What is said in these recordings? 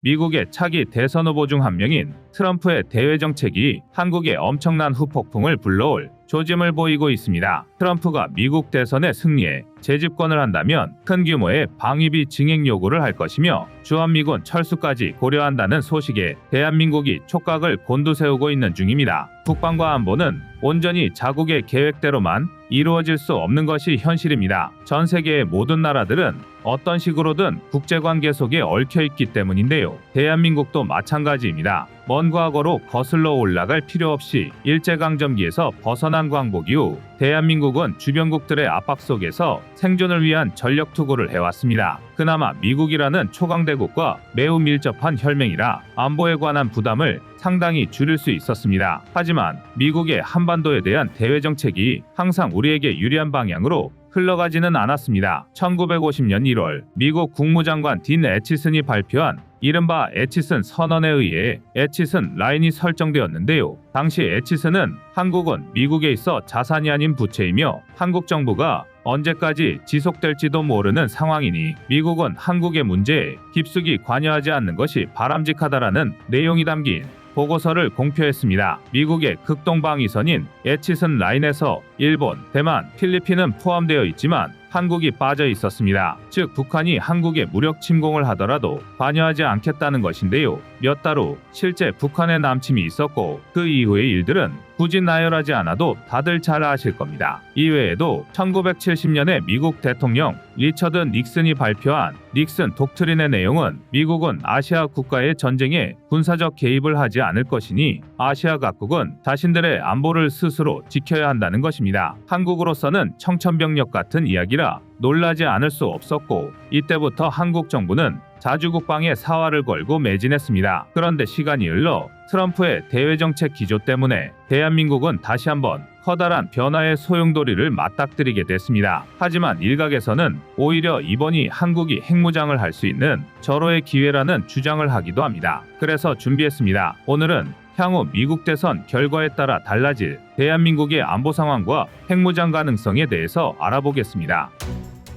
미국의 차기 대선 후보 중 한 명인 트럼프의 대외 정책이 한국에 엄청난 후폭풍을 불러올 조짐을 보이고 있습니다. 트럼프가 미국 대선에 승리해 재집권을 한다면 큰 규모의 방위비 증액 요구를 할 것이며 주한미군 철수까지 고려한다는 소식에 대한민국이 촉각을 곤두세우고 있는 중입니다. 국방과 안보는 온전히 자국의 계획대로만 이루어질 수 없는 것이 현실입니다. 전 세계의 모든 나라들은 어떤 식으로든 국제관계 속에 얽혀있기 때문인데요. 대한민국도 마찬가지입니다. 먼 과거로 거슬러 올라갈 필요 없이 일제강점기에서 벗어난 광복 이후 대한민국은 주변국들의 압박 속에서 생존을 위한 전력 투구를 해왔습니다. 그나마 미국이라는 초강대국과 매우 밀접한 혈맹이라 안보에 관한 부담을 상당히 줄일 수 있었습니다. 하지만 미국의 한반도에 대한 대외 정책이 항상 우리에게 유리한 방향으로 흘러가지는 않았습니다. 1950년 1월 미국 국무장관 딘 애치슨이 발표한 이른바 애치슨 선언에 의해 애치슨 라인이 설정되었는데요. 당시 애치슨은 한국은 미국에 있어 자산이 아닌 부채이며 한국 정부가 언제까지 지속될지도 모르는 상황이니 미국은 한국의 문제에 깊숙이 관여하지 않는 것이 바람직하다라는 내용이 담긴 보고서를 공표했습니다. 미국의 극동방위선인 애치슨 라인에서 일본, 대만, 필리핀은 포함되어 있지만 한국이 빠져 있었습니다. 즉 북한이 한국에 무력 침공을 하더라도 관여하지 않겠다는 것인데요. 몇 달 후 실제 북한의 남침이 있었고 그 이후의 일들은 굳이 나열하지 않아도 다들 잘 아실 겁니다. 이외에도 1970년에 미국 대통령 리처드 닉슨이 발표한 닉슨 독트린의 내용은 미국은 아시아 국가의 전쟁에 군사적 개입을 하지 않을 것이니 아시아 각국은 자신들의 안보를 스스로 지켜야 한다는 것입니다. 한국으로서는 청천벽력 같은 이야기라 놀라지 않을 수 없었고 이때부터 한국 정부는 자주국방에 사활을 걸고 매진했습니다. 그런데 시간이 흘러 트럼프의 대외정책 기조 때문에 대한민국은 다시 한번 커다란 변화의 소용돌이를 맞닥뜨리게 됐습니다. 하지만 일각에서는 오히려 이번이 한국이 핵무장을 할 수 있는 절호의 기회라는 주장을 하기도 합니다. 그래서 준비했습니다. 오늘은 향후 미국 대선 결과에 따라 달라질 대한민국의 안보 상황과 핵무장 가능성에 대해서 알아보겠습니다.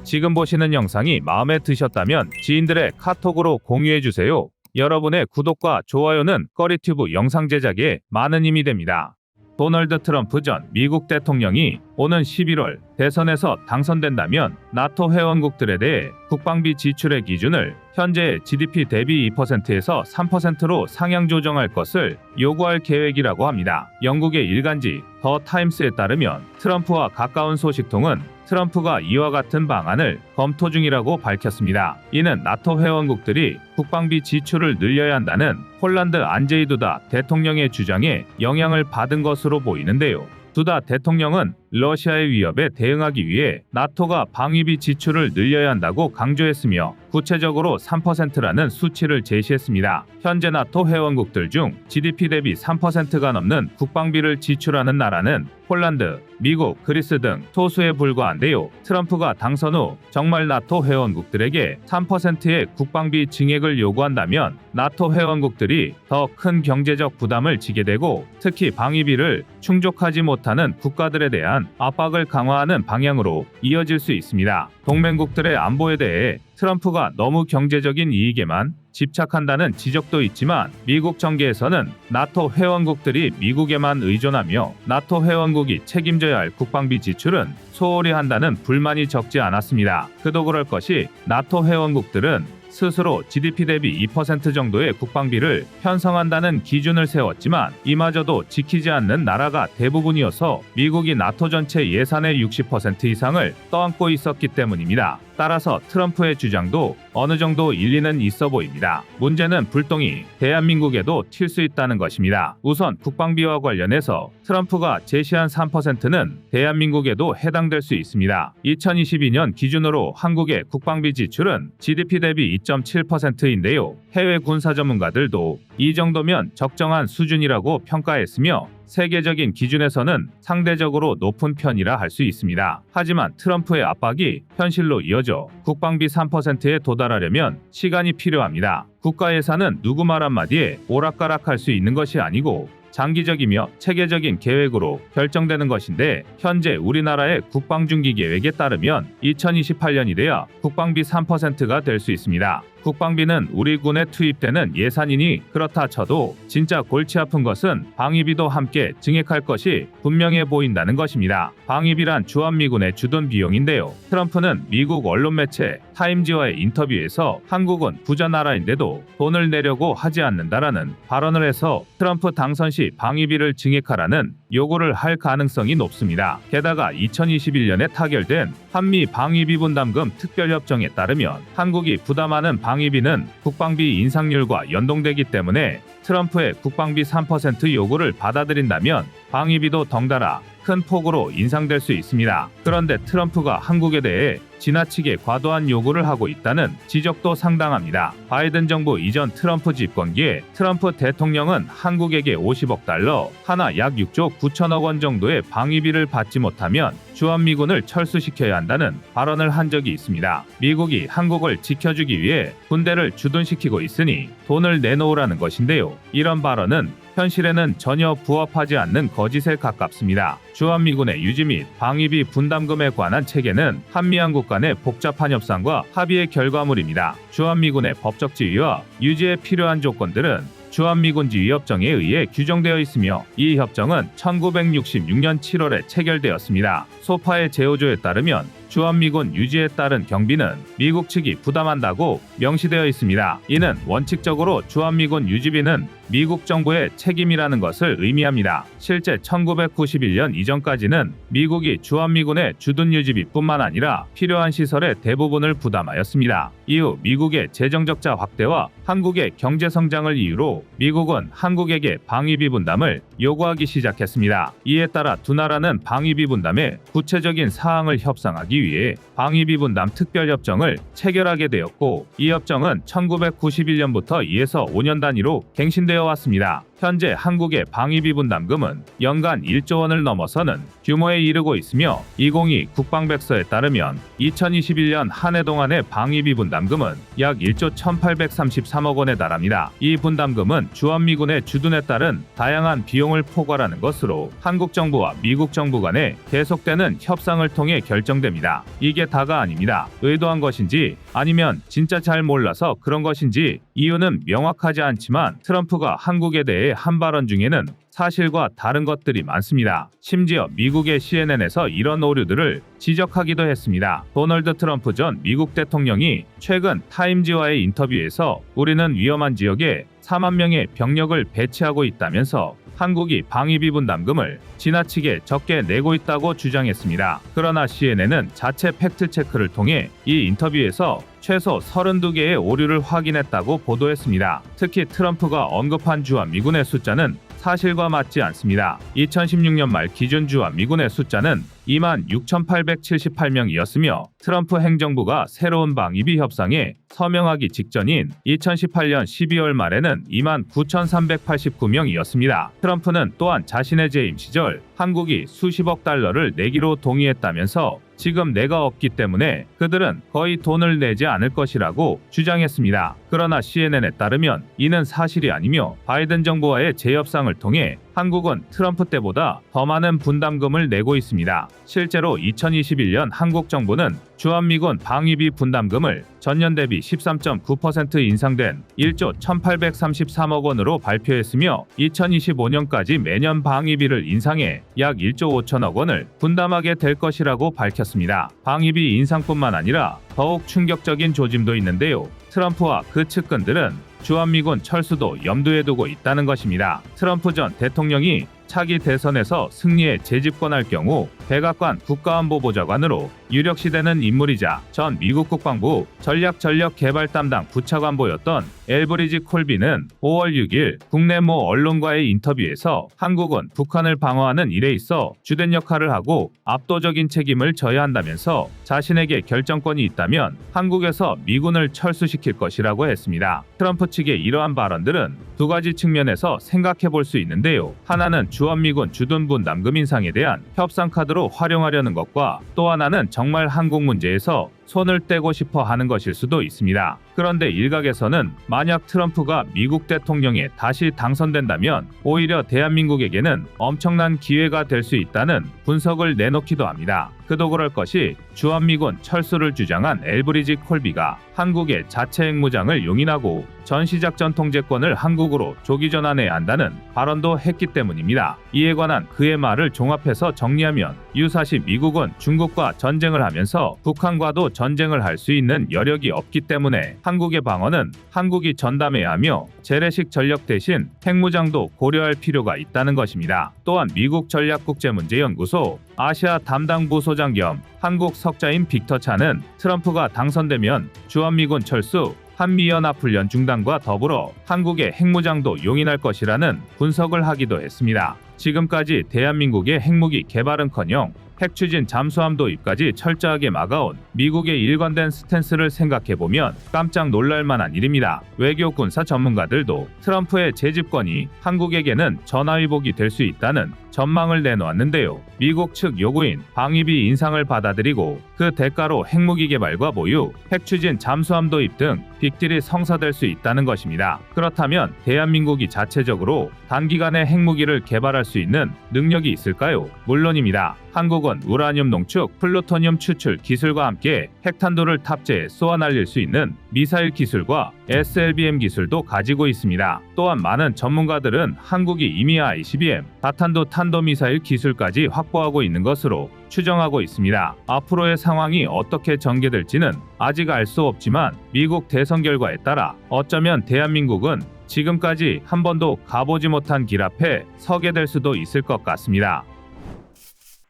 지금 보시는 영상이 마음에 드셨다면 지인들의 카톡으로 공유해주세요. 여러분의 구독과 좋아요는 꺼리튜브 영상 제작에 많은 힘이 됩니다. 도널드 트럼프 전 미국 대통령이 오는 11월 대선에서 당선된다면 나토 회원국들에 대해 국방비 지출의 기준을 현재의 GDP 대비 2%에서 3%로 상향 조정할 것을 요구할 계획이라고 합니다. 영국의 일간지 더 타임스에 따르면 트럼프와 가까운 소식통은 트럼프가 이와 같은 방안을 검토 중이라고 밝혔습니다. 이는 나토 회원국들이 국방비 지출을 늘려야 한다는 폴란드 안제이 두다 대통령의 주장에 영향을 받은 것으로 보이는데요. 두다 대통령은 러시아의 위협에 대응하기 위해 나토가 방위비 지출을 늘려야 한다고 강조했으며 구체적으로 3%라는 수치를 제시했습니다. 현재 나토 회원국들 중 GDP 대비 3%가 넘는 국방비를 지출하는 나라는 폴란드, 미국, 그리스 등 소수에 불과한데요. 트럼프가 당선 후 정말 나토 회원국들에게 3%의 국방비 증액을 요구한다면 나토 회원국들이 더 큰 경제적 부담을 지게 되고 특히 방위비를 충족하지 못하는 국가들에 대한 압박을 강화하는 방향으로 이어질 수 있습니다. 동맹국들의 안보에 대해 트럼프가 너무 경제적인 이익에만 집착한다는 지적도 있지만 미국 정계에서는 나토 회원국들이 미국에만 의존하며 나토 회원국이 책임져야 할 국방비 지출은 소홀히 한다는 불만이 적지 않았습니다. 그도 그럴 것이 나토 회원국들은 스스로 GDP 대비 2% 정도의 국방비를 편성한다는 기준을 세웠지만 이마저도 지키지 않는 나라가 대부분이어서 미국이 나토 전체 예산의 60% 이상을 떠안고 있었기 때문입니다. 따라서 트럼프의 주장도 어느 정도 일리는 있어 보입니다. 문제는 불똥이 대한민국에도 튈 수 있다는 것입니다. 우선 국방비와 관련해서 트럼프가 제시한 3%는 대한민국에도 해당될 수 있습니다. 2022년 기준으로 한국의 국방비 지출은 GDP 대비 2.7%인데요. 해외 군사 전문가들도 이 정도면 적정한 수준이라고 평가했으며 세계적인 기준에서는 상대적으로 높은 편이라 할 수 있습니다. 하지만 트럼프의 압박이 현실로 이어져 국방비 3%에 도달하려면 시간이 필요합니다. 국가 예산은 누구 말 한마디에 오락가락할 수 있는 것이 아니고 장기적이며 체계적인 계획으로 결정되는 것인데 현재 우리나라의 국방중기 계획에 따르면 2028년이 돼야 국방비 3%가 될 수 있습니다. 국방비는 우리 군에 투입되는 예산이니 그렇다 쳐도 진짜 골치 아픈 것은 방위비도 함께 증액할 것이 분명해 보인다는 것입니다. 방위비란 주한미군의 주둔 비용인데요. 트럼프는 미국 언론 매체 타임지와의 인터뷰에서 한국은 부자 나라인데도 돈을 내려고 하지 않는다라는 발언을 해서 트럼프 당선 시 방위비를 증액하라는 요구를 할 가능성이 높습니다. 게다가 2021년에 타결된 한미 방위비 분담금 특별협정에 따르면 한국이 부담하는 방위비는 국방비 인상률과 연동되기 때문에 트럼프의 국방비 3% 요구를 받아들인다면 방위비도 덩달아 큰 폭으로 인상될 수 있습니다. 그런데 트럼프가 한국에 대해 지나치게 과도한 요구를 하고 있다는 지적도 상당합니다. 바이든 정부 이전 트럼프 집권기에 트럼프 대통령은 한국에게 50억 달러, 하나 약 6조 9천억 원 정도의 방위비를 받지 못하면 주한미군을 철수시켜야 한다는 발언을 한 적이 있습니다. 미국이 한국을 지켜주기 위해 군대를 주둔시키고 있으니 돈을 내놓으라는 것인데요. 이런 발언은 현실에는 전혀 부합하지 않는 거짓에 가깝습니다. 주한미군의 유지 및 방위비 분담금에 관한 체계는 한미한국 간의 복잡한 협상과 합의의 결과물입니다. 주한미군의 법적 지위와 유지에 필요한 조건들은 주한미군 지휘협정에 의해 규정되어 있으며 이 협정은 1966년 7월에 체결되었습니다. 소파의 제호조에 따르면 주한미군 유지에 따른 경비는 미국 측이 부담한다고 명시되어 있습니다. 이는 원칙적으로 주한미군 유지비는 미국 정부의 책임이라는 것을 의미합니다. 실제 1991년 이전까지는 미국이 주한미군의 주둔 유지비뿐만 아니라 필요한 시설의 대부분을 부담하였습니다. 이후 미국의 재정 적자 확대와 한국의 경제 성장을 이유로 미국은 한국에게 방위비 분담을 요구하기 시작했습니다. 이에 따라 두 나라는 방위비 분담의 구체적인 사항을 협상하기 위해 방위비 분담 특별협정을 체결하게 되었고, 이 협정은 1991년부터 2에서 5년 단위로 갱신되어 왔습니다. 현재 한국의 방위비 분담금은 연간 1조 원을 넘어서는 규모에 이르고 있으며 2022 국방백서에 따르면 2021년 한 해 동안의 방위비 분담금은 약 1조 1833억 원에 달합니다. 이 분담금은 주한미군의 주둔에 따른 다양한 비용을 포괄하는 것으로 한국 정부와 미국 정부 간에 계속되는 협상을 통해 결정됩니다. 이게 다가 아닙니다. 의도한 것인지 아니면 진짜 잘 몰라서 그런 것인지 이유는 명확하지 않지만 트럼프가 한국에 대해 한 발언 중에는 사실과 다른 것들이 많습니다. 심지어 미국의 CNN에서 이런 오류들을 지적하기도 했습니다. 도널드 트럼프 전 미국 대통령이 최근 타임지와의 인터뷰에서 우리는 위험한 지역에 4만 명의 병력을 배치하고 있다면서 한국이 방위비 분담금을 지나치게 적게 내고 있다고 주장했습니다. 그러나 CNN은 자체 팩트체크를 통해 이 인터뷰에서 최소 32개의 오류를 확인했다고 보도했습니다. 특히 트럼프가 언급한 주한미군의 숫자는 사실과 맞지 않습니다. 2016년 말 기준 주한미군의 숫자는 26,878명이었으며 트럼프 행정부가 새로운 방위비 협상에 서명하기 직전인 2018년 12월 말에는 29,389명이었습니다. 트럼프는 또한 자신의 재임 시절 한국이 수십억 달러를 내기로 동의했다면서 지금 내가 없기 때문에 그들은 거의 돈을 내지 않을 것이라고 주장했습니다. 그러나 CNN에 따르면 이는 사실이 아니며 바이든 정부와의 재협상을 통해 한국은 트럼프 때보다 더 많은 분담금을 내고 있습니다. 실제로 2021년 한국 정부는 주한미군 방위비 분담금을 전년 대비 13.9% 인상된 1조 1,833억 원으로 발표했으며 2025년까지 매년 방위비를 인상해 약 1조 5천억 원을 분담하게 될 것이라고 밝혔습니다. 방위비 인상뿐만 아니라 더욱 충격적인 조짐도 있는데요. 트럼프와 그 측근들은 주한미군 철수도 염두에 두고 있다는 것입니다. 트럼프 전 대통령이 차기 대선에서 승리에 재집권할 경우 백악관 국가안보보좌관으로 유력시되는 인물이자 전 미국 국방부 전략개발 담당 부차관보였던 엘브리지 콜비는 5월 6일 국내 모 언론과의 인터뷰에서 한국은 북한을 방어하는 일에 있어 주된 역할을 하고 압도적인 책임을 져야 한다면서 자신에게 결정권이 있다면 한국에서 미군을 철수시킬 것이라고 했습니다. 트럼프 측의 이러한 발언들은 두 가지 측면에서 생각해 볼 수 있는데요. 하나는 주한미군 주둔 분담금 인상에 대한 협상 카드로 활용하려는 것과 또 하나는 정말 한국 문제에서 손을 떼고 싶어 하는 것일 수도 있습니다. 그런데 일각에서는 만약 트럼프가 미국 대통령에 다시 당선된다면 오히려 대한민국에게는 엄청난 기회가 될 수 있다는 분석을 내놓기도 합니다. 그도 그럴 것이 주한미군 철수를 주장한 엘브리지 콜비가 한국의 자체 핵무장을 용인하고 전시작전 통제권을 한국으로 조기 전환해야 한다는 발언도 했기 때문입니다. 이에 관한 그의 말을 종합해서 정리하면 유사시 미국은 중국과 전쟁을 하면서 북한과도 전쟁을 할 수 있는 여력이 없기 때문에 한국의 방어는 한국이 전담해야 하며 재래식 전력 대신 핵무장도 고려할 필요가 있다는 것입니다. 또한 미국 전략국제문제연구소 아시아 담당 부소장 겸 한국 석자인 빅터 차는 트럼프가 당선되면 주한미군 철수, 한미연합훈련 중단과 더불어 한국의 핵무장도 용인할 것이라는 분석을 하기도 했습니다. 지금까지 대한민국의 핵무기 개발은커녕 핵 추진 잠수함 도입까지 철저하게 막아온 미국의 일관된 스탠스를 생각해보면 깜짝 놀랄 만한 일입니다. 외교 군사 전문가들도 트럼프의 재집권이 한국에게는 전화위복이 될 수 있다는 전망을 내놓았는데요. 미국 측 요구인 방위비 인상을 받아들이고 그 대가로 핵무기 개발과 보유, 핵 추진 잠수함 도입 등 빅딜이 성사될 수 있다는 것입니다. 그렇다면 대한민국이 자체적으로 단기간에 핵무기를 개발할 수 있는 능력이 있을까요? 물론입니다. 한국은 우라늄 농축, 플루토늄 추출 기술과 함께 핵탄두를 탑재해 쏘아 날릴 수 있는 미사일 기술과 SLBM 기술도 가지고 있습니다. 또한 많은 전문가들은 한국이 이미 ICBM, 다탄두 탄도미사일 기술까지 확보하고 있는 것으로 추정하고 있습니다. 앞으로의 상황이 어떻게 전개될지는 아직 알 수 없지만 미국 대선 결과에 따라 어쩌면 대한민국은 지금까지 한 번도 가보지 못한 길 앞에 서게 될 수도 있을 것 같습니다.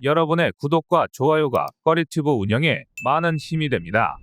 여러분의 구독과 좋아요가 꺼리튜브 운영에 많은 힘이 됩니다.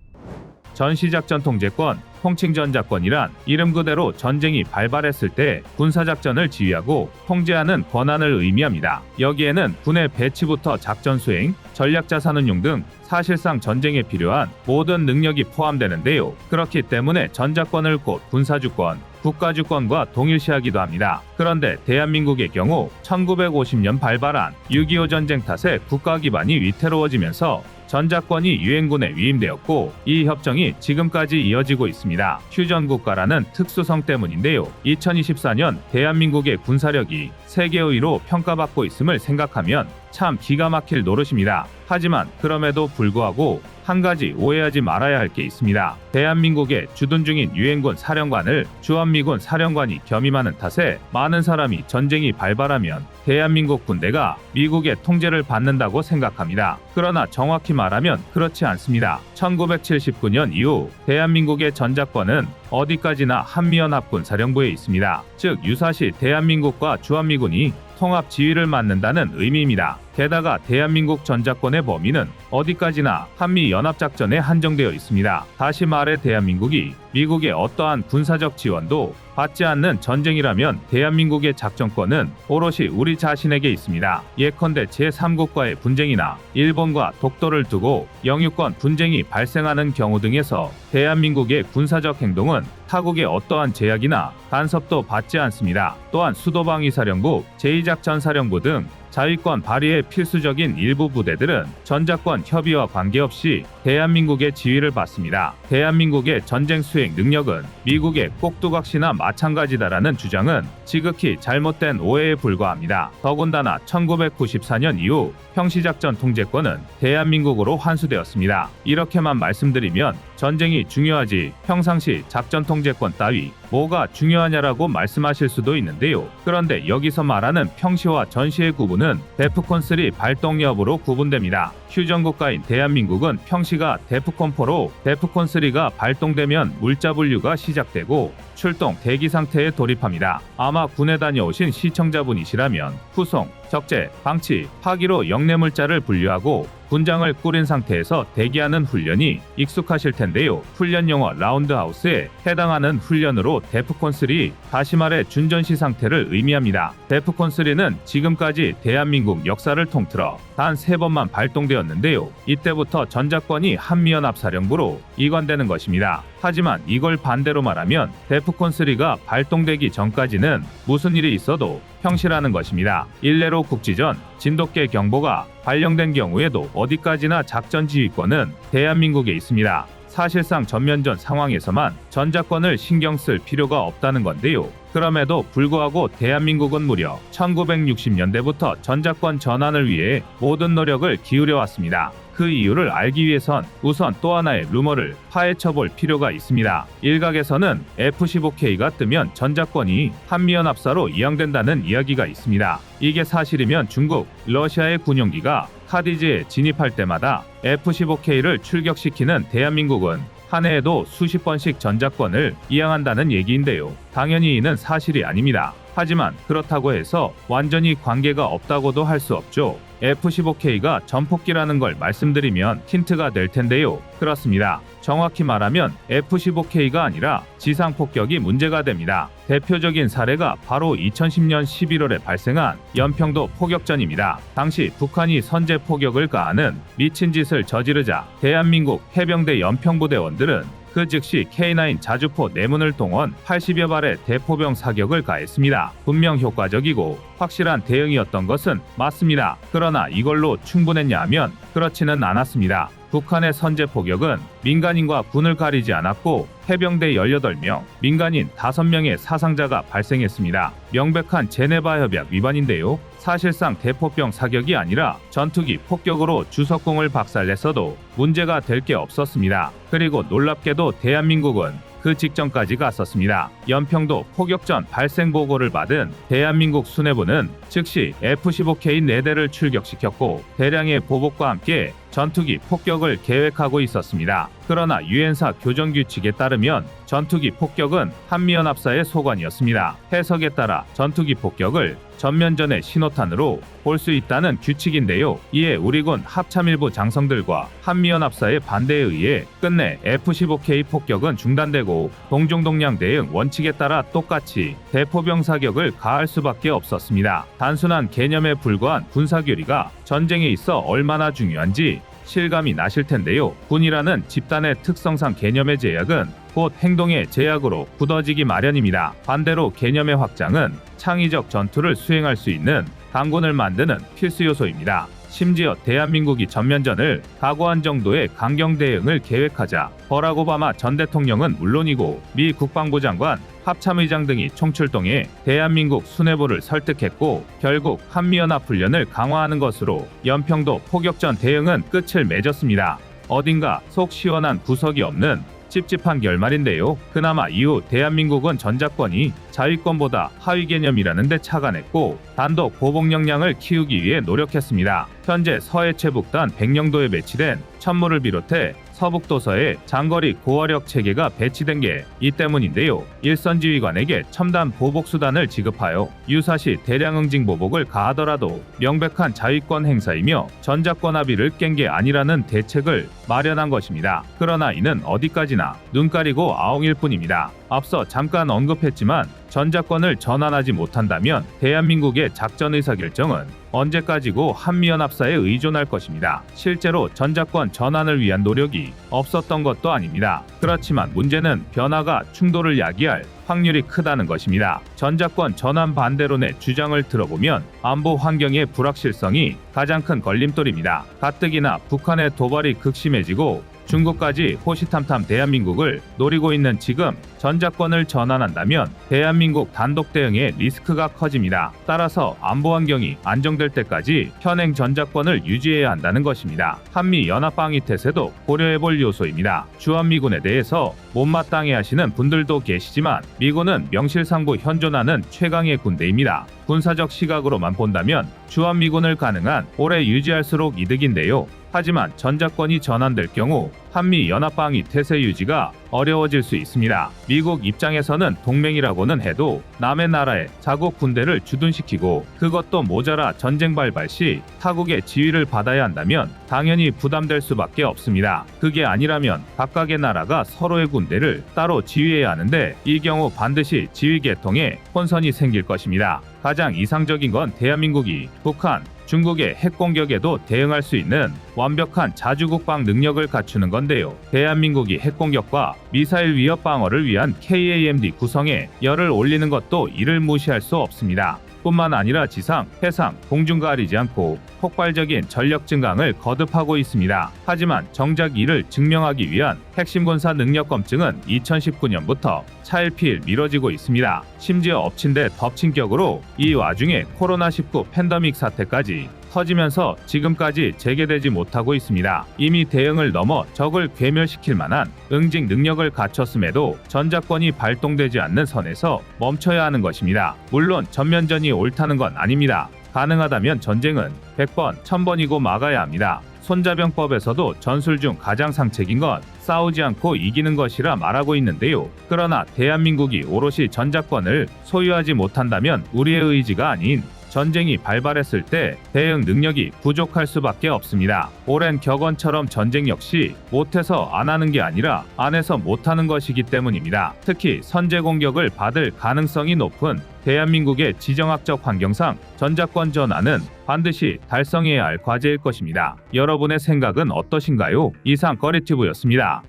전시작전 통제권, 통칭전자권이란 이름 그대로 전쟁이 발발했을 때 군사작전을 지휘하고 통제하는 권한을 의미합니다. 여기에는 군의 배치부터 작전 수행, 전략자산 운용 등 사실상 전쟁에 필요한 모든 능력이 포함되는데요. 그렇기 때문에 전자권을 곧 군사주권, 국가주권과 동일시하기도 합니다. 그런데 대한민국의 경우 1950년 발발한 6.25 전쟁 탓에 국가 기반이 위태로워지면서 전자권이 유엔군에 위임되었고 이 협정이 지금까지 이어지고 있습니다. 휴전국가라는 특수성 때문인데요. 2024년 대한민국의 군사력이 세계 5위로 평가받고 있음을 생각하면 참 기가 막힐 노릇입니다. 하지만 그럼에도 불구하고 한 가지 오해하지 말아야 할 게 있습니다. 대한민국에 주둔 중인 유엔군 사령관을 주한미군 사령관이 겸임하는 탓에 많은 사람이 전쟁이 발발하면 대한민국 군대가 미국의 통제를 받는다고 생각합니다. 그러나 정확히 말하면 그렇지 않습니다. 1979년 이후 대한민국의 전자권은 어디까지나 한미연합군 사령부에 있습니다. 즉 유사시 대한민국과 주한미군이 통합 지휘를 맡는다는 의미입니다. 게다가 대한민국 전자권의 범위는 어디까지나 한미연합작전에 한정되어 있습니다. 다시 말해 대한민국이 미국의 어떠한 군사적 지원도 받지 않는 전쟁이라면 대한민국의 작전권은 오롯이 우리 자신에게 있습니다. 예컨대 제3국과의 분쟁이나 일본과 독도를 두고 영유권 분쟁이 발생하는 경우 등에서 대한민국의 군사적 행동은 타국의 어떠한 제약이나 간섭도 받지 않습니다. 또한 수도방위사령부, 제2작전사령부 등 자위권 발휘에 필수적인 일부 부대들은 전자권 협의와 관계없이 대한민국의 지휘를 받습니다. 대한민국의 전쟁 수행 능력은 미국의 꼭두각시나 마찬가지다라는 주장은 지극히 잘못된 오해에 불과합니다. 더군다나 1994년 이후 평시작전 통제권은 대한민국으로 환수되었습니다. 이렇게만 말씀드리면 전쟁이 중요하지 평상시 작전 통제권 따위 뭐가 중요하냐라고 말씀하실 수도 있는데요. 그런데 여기서 말하는 평시와 전시의 구분은 데프콘3 발동 여부로 구분됩니다. 휴전국가인 대한민국은 평시가 데프콘4로 데프콘3가 발동되면 물자 분류가 시작되고 출동 대기 상태에 돌입합니다. 아마 군에 다녀오신 시청자분이시라면 후송, 적재, 방치, 파기로 영내물자를 분류하고 군장을 꾸린 상태에서 대기하는 훈련이 익숙하실 텐데요. 훈련 용어 라운드하우스에 해당하는 훈련으로 데프콘3, 다시 말해 준전시 상태를 의미합니다. 데프콘3는 지금까지 대한민국 역사를 통틀어 단 3번만 발동되었습니다. 1997년이었는데요. 이때부터 전작권이 한미연합사령부로 이관되는 것입니다. 하지만 이걸 반대로 말하면 데프콘3가 발동되기 전까지는 무슨 일이 있어도 평시라는 것입니다. 일례로 국지전 진돗개 경보가 발령된 경우에도 어디까지나 작전 지휘권은 대한민국에 있습니다. 사실상 전면전 상황에서만 전작권을 신경 쓸 필요가 없다는 건데요. 그럼에도 불구하고 대한민국은 무려 1960년대부터 전작권 전환을 위해 모든 노력을 기울여 왔습니다. 그 이유를 알기 위해선 우선 또 하나의 루머를 파헤쳐볼 필요가 있습니다. 일각에서는 F-15K가 뜨면 전작권이 한미연합사로 이양된다는 이야기가 있습니다. 이게 사실이면 중국, 러시아의 군용기가 카디즈에 진입할 때마다 F-15K를 출격시키는 대한민국은 한 해에도 수십 번씩 전작권을 이양한다는 얘기인데요. 당연히 이는 사실이 아닙니다. 하지만 그렇다고 해서 완전히 관계가 없다고도 할 수 없죠. F-15K가 전폭기라는 걸 말씀드리면 힌트가 될 텐데요. 그렇습니다. 정확히 말하면 F-15K가 아니라 지상폭격이 문제가 됩니다. 대표적인 사례가 바로 2010년 11월에 발생한 연평도 포격전입니다. 당시 북한이 선제 포격을 가하는 미친 짓을 저지르자 대한민국 해병대 연평부대원들은 그 즉시 K9 자주포 내문을 동원 80여 발의 대포병 사격을 가했습니다. 분명 효과적이고 확실한 대응이었던 것은 맞습니다. 그러나 이걸로 충분했냐 하면 그렇지는 않았습니다. 북한의 선제 포격은 민간인과 군을 가리지 않았고 해병대 18명, 민간인 5명의 사상자가 발생했습니다. 명백한 제네바 협약 위반인데요. 사실상 대포병 사격이 아니라 전투기 폭격으로 주석공을 박살냈어도 문제가 될 게 없었습니다. 그리고 놀랍게도 대한민국은 그 직전까지 갔었습니다. 연평도 포격전 발생 보고를 받은 대한민국 수뇌부는 즉시 F-15K 4대를 출격시켰고 대량의 보복과 함께 전투기 폭격을 계획하고 있었습니다. 그러나 유엔사 교정규칙에 따르면 전투기 폭격은 한미연합사의 소관이었습니다. 해석에 따라 전투기 폭격을 전면전의 신호탄으로 볼 수 있다는 규칙인데요. 이에 우리군 합참일부 장성들과 한미연합사의 반대에 의해 끝내 F-15K 폭격은 중단되고 동종동량 대응 원칙에 따라 똑같이 대포병 사격을 가할 수밖에 없었습니다. 단순한 개념에 불과한 군사교리가 전쟁에 있어 얼마나 중요한지 실감이 나실 텐데요. 군이라는 집단의 특성상 개념의 제약은 곧 행동의 제약으로 굳어지기 마련입니다. 반대로 개념의 확장은 창의적 전투를 수행할 수 있는 강군을 만드는 필수 요소입니다. 심지어 대한민국이 전면전을 각오한 정도의 강경 대응을 계획하자 버락 오바마 전 대통령은 물론이고 미 국방부 장관, 합참의장 등이 총출동해 대한민국 수뇌부를 설득했고 결국 한미연합훈련을 강화하는 것으로 연평도 포격전 대응은 끝을 맺었습니다. 어딘가 속 시원한 구석이 없는 찝찝한 결말인데요. 그나마 이후 대한민국은 전작권이 자위권보다 하위 개념이라는 데 착안했고 단독 보복 역량을 키우기 위해 노력했습니다. 현재 서해 최북단 백령도에 배치된 천무를 비롯해 서북도서에 장거리 고화력 체계가 배치된 게 이 때문인데요. 일선지휘관에게 첨단 보복 수단을 지급하여 유사시 대량 응징 보복을 가하더라도 명백한 자위권 행사이며 전작권 합의를 깬 게 아니라는 대책을 마련한 것입니다. 그러나 이는 어디까지나 눈 가리고 아웅일 뿐입니다. 앞서 잠깐 언급했지만 전작권을 전환하지 못한다면 대한민국의 작전 의사결정은 언제까지고 한미연합사에 의존할 것입니다. 실제로 전작권 전환을 위한 노력이 없었던 것도 아닙니다. 그렇지만 문제는 변화가 충돌을 야기할 확률이 크다는 것입니다. 전작권 전환 반대론의 주장을 들어보면 안보 환경의 불확실성이 가장 큰 걸림돌입니다. 가뜩이나 북한의 도발이 극심해지고 중국까지 호시탐탐 대한민국을 노리고 있는 지금 전작권을 전환한다면 대한민국 단독 대응의 리스크가 커집니다. 따라서 안보 환경이 안정될 때까지 현행 전작권을 유지해야 한다는 것입니다. 한미 연합방위 태세도 고려해볼 요소입니다. 주한미군에 대해서 못마땅해 하시는 분들도 계시지만 미군은 명실상부 현존하는 최강의 군대입니다. 군사적 시각으로만 본다면 주한미군을 가능한 오래 유지할수록 이득인데요. 하지만 전작권이 전환될 경우 한미 연합방위 태세 유지가 어려워질 수 있습니다. 미국 입장에서는 동맹이라고는 해도 남의 나라에 자국 군대를 주둔시키고 그것도 모자라 전쟁 발발 시 타국의 지휘를 받아야 한다면 당연히 부담될 수밖에 없습니다. 그게 아니라면 각각의 나라가 서로의 군대를 따로 지휘해야 하는데 이 경우 반드시 지휘 계통에 혼선이 생길 것입니다. 가장 이상적인 건 대한민국이 북한, 중국의 핵 공격에도 대응할 수 있는 완벽한 자주국방 능력을 갖추는 건데요. 대한민국이 핵 공격과 미사일 위협 방어를 위한 KAMD 구성에 열을 올리는 것도 이를 무시할 수 없습니다. 뿐만 아니라 지상, 해상, 공중 가리지 않고 폭발적인 전력 증강을 거듭하고 있습니다. 하지만 정작 이를 증명하기 위한 핵심 군사 능력 검증은 2019년부터 차일피일 미뤄지고 있습니다. 심지어 엎친 데 덮친 격으로 이 와중에 코로나19 팬데믹 사태까지 터지면서 지금까지 재개되지 못하고 있습니다. 이미 대응을 넘어 적을 괴멸시킬 만한 응징 능력을 갖췄음에도 전작권이 발동되지 않는 선에서 멈춰야 하는 것입니다. 물론 전면전이 옳다는 건 아닙니다. 가능하다면 전쟁은 100번, 1000번이고 막아야 합니다. 손자병법에서도 전술 중 가장 상책인 건 싸우지 않고 이기는 것이라 말하고 있는데요. 그러나 대한민국이 오롯이 전작권을 소유하지 못한다면 우리의 의지가 아닌 전쟁이 발발했을 때 대응 능력이 부족할 수밖에 없습니다. 오랜 격언처럼 전쟁 역시 못해서 안 하는 게 아니라 안 해서 못하는 것이기 때문입니다. 특히 선제 공격을 받을 가능성이 높은 대한민국의 지정학적 환경상 전작권 전환은 반드시 달성해야 할 과제일 것입니다. 여러분의 생각은 어떠신가요? 이상 꺼리튜브였습니다.